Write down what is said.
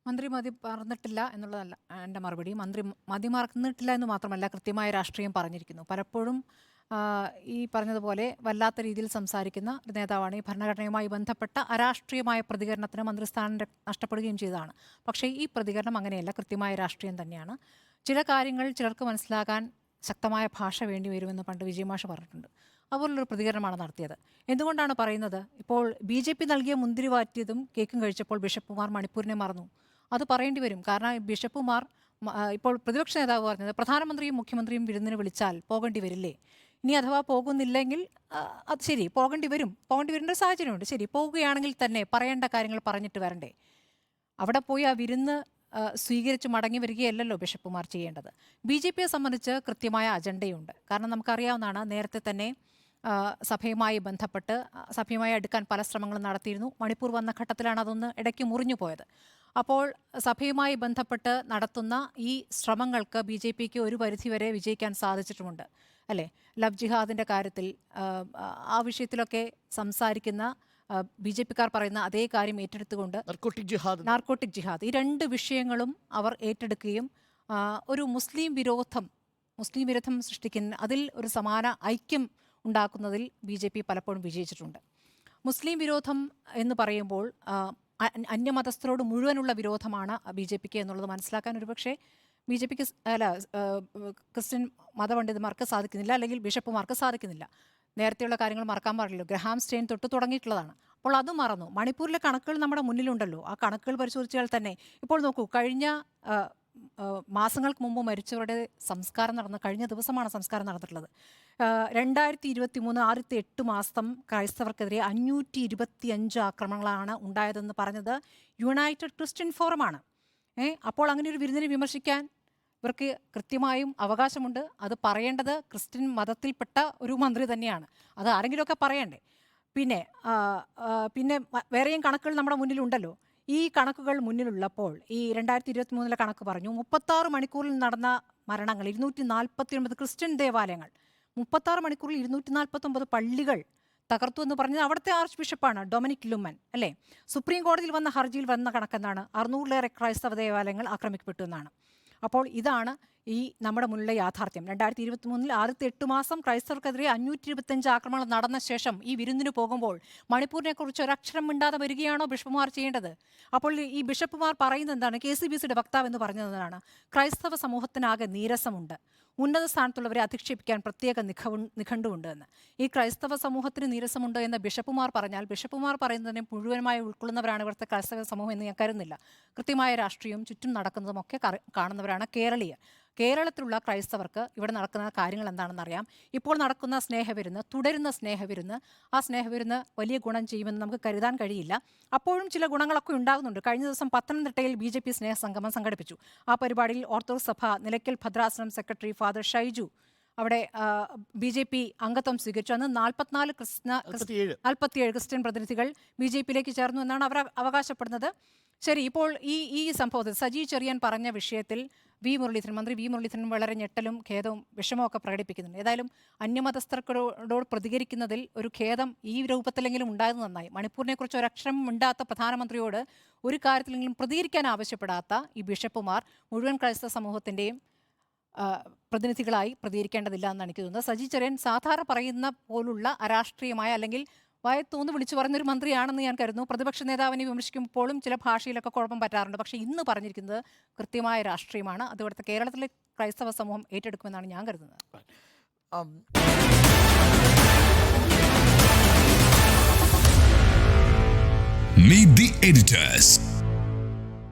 മന്ത്രി മറന്നിട്ടില്ല എന്നുള്ളതല്ല എൻ്റെ മറുപടി. മന്ത്രി മറന്നിട്ടില്ല എന്ന് മാത്രമല്ല, കൃത്യമായ രാഷ്ട്രീയം പറഞ്ഞിരിക്കുന്നു. പലപ്പോഴും ഈ പറഞ്ഞതുപോലെ വല്ലാത്ത രീതിയിൽ സംസാരിക്കുന്ന ഒരു നേതാവാണ്. ഈ ഭരണഘടനയുമായി ബന്ധപ്പെട്ട അരാഷ്ട്രീയമായ പ്രതികരണത്തിന് മന്ത്രിസ്ഥാനം നഷ്ടപ്പെടുകയും ചെയ്തതാണ്. പക്ഷേ ഈ പ്രതികരണം അങ്ങനെയല്ല, കൃത്യമായ രാഷ്ട്രീയം തന്നെയാണ്. ചില കാര്യങ്ങൾ ചിലർക്ക് മനസ്സിലാക്കാൻ ശക്തമായ ഭാഷ വേണ്ടി വരുമെന്ന് പണ്ട് വിജയമാഷ് പറഞ്ഞിട്ടുണ്ട്. അതുപോലുള്ളൊരു പ്രതികരണമാണ് നടത്തിയത്. എന്തുകൊണ്ടാണ് പറയുന്നത്? ഇപ്പോൾ BJP നൽകിയ മുന്തിരി വാറ്റിയതും കേക്കും കഴിച്ചപ്പോൾ ബിഷപ്പുമാർ മണിപ്പൂരിനെ മറന്നു. അത് പറയേണ്ടി വരും. കാരണം ബിഷപ്പുമാർ ഇപ്പോൾ പ്രതിപക്ഷ നേതാവ് പറഞ്ഞത് പ്രധാനമന്ത്രിയും മുഖ്യമന്ത്രിയും വിരുന്നിന് വിളിച്ചാൽ പോകേണ്ടി വരില്ലേ? ഇനി അഥവാ പോകുന്നില്ലെങ്കിൽ അത് ശരി, പോകേണ്ടി വരേണ്ട ഒരു സാഹചര്യമുണ്ട്. ശരി, പോവുകയാണെങ്കിൽ തന്നെ പറയേണ്ട കാര്യങ്ങൾ പറഞ്ഞിട്ട് വരണ്ടേ? അവിടെ പോയി ആ വിരുന്ന് സ്വീകരിച്ച് മടങ്ങി വരികയല്ലല്ലോ ബിഷപ്പുമാർ ചെയ്യേണ്ടത്. BJPയെ സംബന്ധിച്ച് കൃത്യമായ അജണ്ടയുണ്ട്. കാരണം നമുക്കറിയാവുന്നതാണ്, നേരത്തെ തന്നെ സഭയുമായി ബന്ധപ്പെട്ട് സഭയുമായി അടുക്കാൻ പല ശ്രമങ്ങളും നടത്തിയിരുന്നു. മണിപ്പൂർ വന്ന ഘട്ടത്തിലാണ് അതൊന്ന് ഇടയ്ക്ക് മുറിഞ്ഞു പോയത്. അപ്പോൾ സഭയുമായി ബന്ധപ്പെട്ട് നടത്തുന്ന ഈ ശ്രമങ്ങൾക്ക് BJPക്ക് ഒരു പരിധിവരെ വിജയിക്കാൻ സാധിച്ചിട്ടുമുണ്ട്, അല്ലേ? ലവ് ജിഹാദിൻ്റെ കാര്യത്തിൽ ആ വിഷയത്തിലൊക്കെ സംസാരിക്കുന്ന BJPക്കാർ പറയുന്ന അതേ കാര്യം ഏറ്റെടുത്തുകൊണ്ട് നാർക്കോട്ടിക് ജിഹാദ്, ഈ രണ്ട് വിഷയങ്ങളും അവർ ഏറ്റെടുക്കുകയും ഒരു മുസ്ലിം വിരോധം സൃഷ്ടിക്കുന്ന, അതിൽ ഒരു സമാന ഐക്യം ഉണ്ടാക്കുന്നതിൽ BJP പലപ്പോഴും വിജയിച്ചിട്ടുണ്ട്. മുസ്ലിം വിരോധം എന്ന് പറയുമ്പോൾ അന്യമതസ്ഥരോട് മുഴുവനുള്ള വിരോധമാണ് BJPക്ക് എന്നുള്ളത് മനസ്സിലാക്കാൻ ഒരുപക്ഷെ BJPക്ക് ക്രിസ്ത്യൻ മതപണ്ഡിതന്മാർക്ക് സാധിക്കുന്നില്ല, അല്ലെങ്കിൽ ബിഷപ്പുമാർക്ക് സാധിക്കുന്നില്ല. നേരത്തെയുള്ള കാര്യങ്ങൾ മറക്കാൻ പാടില്ലല്ലോ. ഗ്രഹാം സ്റ്റെയിൻ തൊട്ട് തുടങ്ങിയിട്ടുള്ളതാണ്. അപ്പോൾ അത് മറന്നു. മണിപ്പൂരിലെ കണക്കുകൾ നമ്മുടെ മുന്നിലുണ്ടല്ലോ. ആ കണക്കുകൾ പരിശോധിച്ചാൽ തന്നെ ഇപ്പോൾ നോക്കൂ, കഴിഞ്ഞ മാസങ്ങൾക്ക് മുമ്പ് മരിച്ചവരുടെ സംസ്കാരം നടന്ന കഴിഞ്ഞ ദിവസമാണ് സംസ്കാരം നടന്നിട്ടുള്ളത്. 2023 ആദ്യത്തെ 8 മാസം ക്രൈസ്തവർക്കെതിരെ 525 ആക്രമണങ്ങളാണ് ഉണ്ടായതെന്ന് പറഞ്ഞത് യുണൈറ്റഡ് ക്രിസ്ത്യൻ ഫോറമാണ്. അപ്പോൾ അങ്ങനെ ഒരു വിരുന്നിനെ വിമർശിക്കാൻ ഇവർക്ക് കൃത്യമായും അവകാശമുണ്ട്. അത് പറയേണ്ടത് ക്രിസ്ത്യൻ മതത്തിൽപ്പെട്ട ഒരു മന്ത്രി തന്നെയാണ്. അത് ആരെങ്കിലുമൊക്കെ പറയണ്ടേ? പിന്നെ വേറെയും കണക്കുകൾ നമ്മുടെ മുന്നിലുണ്ടല്ലോ. ഈ കണക്കുകൾ മുന്നിലുള്ളപ്പോൾ ഈ 2023 കണക്ക് പറഞ്ഞു, 36 മണിക്കൂറിൽ നടന്ന മരണങ്ങൾ 249 ക്രിസ്ത്യൻ ദേവാലയങ്ങൾ, 36 മണിക്കൂറിൽ 249 പള്ളികൾ തകർത്തു എന്ന് പറഞ്ഞത് അവിടുത്തെ ആർച്ച് ബിഷപ്പാണ്, ഡൊമിനിക് ലുമൻ, അല്ലേ? സുപ്രീം കോടതിയിൽ വന്ന ഹർജിയിൽ വന്ന കണക്കെന്താണ്? 600-ലേറെ ക്രൈസ്തവ ദേവാലയങ്ങൾ ആക്രമിക്കപ്പെട്ടു എന്നാണ്. അപ്പോൾ ഇതാണ് ഈ നമ്മുടെ മുന്നിലെ യാഥാർത്ഥ്യം. 2023 ആദ്യത്തെ 8 മാസം ക്രൈസ്തവർക്കെതിരെ 525 ആക്രമണങ്ങൾ നടന്ന ശേഷം ഈ വിരുന്നിന് പോകുമ്പോൾ മണിപ്പൂരിനെ കുറിച്ച് ഒരക്ഷരം മിണ്ടാതെ വരികയാണോ ബിഷപ്പുമാർ ചെയ്യേണ്ടത്? അപ്പോൾ ഈ ബിഷപ്പുമാർ പറയുന്നത് എന്താണ്? KCBCയുടെ വക്താവ് എന്ന് പറഞ്ഞതാണ്, ക്രൈസ്തവ സമൂഹത്തിനാകെ നീരസമുണ്ട്, ഉന്നത സ്ഥാനത്തുള്ളവരെ അധിക്ഷേപിക്കാൻ പ്രത്യേക നിഘണ്ടുണ്ട് എന്ന്. ഈ ക്രൈസ്തവ സമൂഹത്തിന് നീരസമുണ്ട് എന്ന് ബിഷപ്പുമാർ പറഞ്ഞാൽ, ബിഷപ്പുമാർ പറയുന്നതിനെ മുഴുവനുമായി ഉൾക്കൊള്ളുന്നവരാണ് ഇവിടുത്തെ ക്രൈസ്തവ സമൂഹം എന്ന് ഞാൻ കരുതുന്നില്ല. കൃത്യമായ രാഷ്ട്രീയവും ചുറ്റും നടക്കുന്നതുമൊക്കെ കാണുന്നവരാണ് കേരളീയർ. കേരളത്തിലുള്ള ക്രൈസ്തവർക്ക് ഇവിടെ നടക്കുന്ന കാര്യങ്ങൾ എന്താണെന്നറിയാം. ഇപ്പോൾ നടക്കുന്ന സ്നേഹവിരുന്ന്, തുടരുന്ന സ്നേഹവിരുന്ന്, ആ സ്നേഹവിരുന്ന് വലിയ ഗുണം ചെയ്യുമെന്ന് നമുക്ക് കരുതാൻ കഴിയില്ല. അപ്പോഴും ചില ഗുണങ്ങളൊക്കെ ഉണ്ടാകുന്നുണ്ട്. കഴിഞ്ഞ ദിവസം പത്തനംതിട്ടയിൽ BJP സ്നേഹസംഗമം സംഘടിപ്പിച്ചു. ആ പരിപാടിയിൽ ഓർത്തഡോക്സ് സഭ നിലയ്ക്കൽ ഭദ്രാസനം സെക്രട്ടറി ഫാദർ ഷൈജു അവിടെ BJP അംഗത്വം സ്വീകരിച്ചു. അന്ന് 47 ക്രിസ്ത്യൻ പ്രതിനിധികൾ BJPയിലേക്ക് ചേർന്നു എന്നാണ് അവർ അവകാശപ്പെടുന്നത്. ശരി, ഇപ്പോൾ ഈ സംഭവത്തിൽ സജി ചെറിയാൻ പറഞ്ഞ വിഷയത്തിൽ മന്ത്രി വി മുരളീധരൻ വളരെ ഞെട്ടലും ഖേദവും വിഷമമൊക്കെ പ്രകടിപ്പിക്കുന്നുണ്ട്. ഏതായാലും അന്യമതസ്ഥർക്കോട് പ്രതികരിക്കുന്നതിൽ ഒരു ഖേദം ഈ രൂപത്തിലെങ്കിലും ഉണ്ടായത് നന്നായി. മണിപ്പൂരിനെക്കുറിച്ച് ഒരക്ഷരം മിണ്ടാത്ത പ്രധാനമന്ത്രിയോട് ഒരു കാര്യത്തിലെങ്കിലും പ്രതികരിക്കാൻ ആവശ്യപ്പെടാത്ത ഈ ബിഷപ്പുമാർ മുഴുവൻ ക്രൈസ്തവ സമൂഹത്തിൻ്റെയും പ്രതിനിധികളായി പ്രതികരിക്കേണ്ടതില്ല എന്നാണ് എനിക്ക് തോന്നുന്നത്. സജി ചെറിയാൻ സാധാരണ പറയുന്ന പോലുള്ള അരാഷ്ട്രീയമായ അല്ലെങ്കിൽ വയത്തോന്ന് വിളിച്ചു പറഞ്ഞൊരു മന്ത്രിയാണെന്ന് ഞാൻ കരുതുന്നു. പ്രതിപക്ഷ നേതാവിനെ വിമർശിക്കുമ്പോഴും ചില ഭാഷയിലൊക്കെ കുഴപ്പം പറ്റാറുണ്ട്. പക്ഷേ ഇന്ന് പറഞ്ഞിരിക്കുന്നത് കൃത്യമായ രാഷ്ട്രീയമാണ്. അത് ഇവിടുത്തെ കേരളത്തിലെ ക്രൈസ്തവ സമൂഹം ഏറ്റെടുക്കുമെന്നാണ് ഞാൻ കരുതുന്നത്. Meet the editors.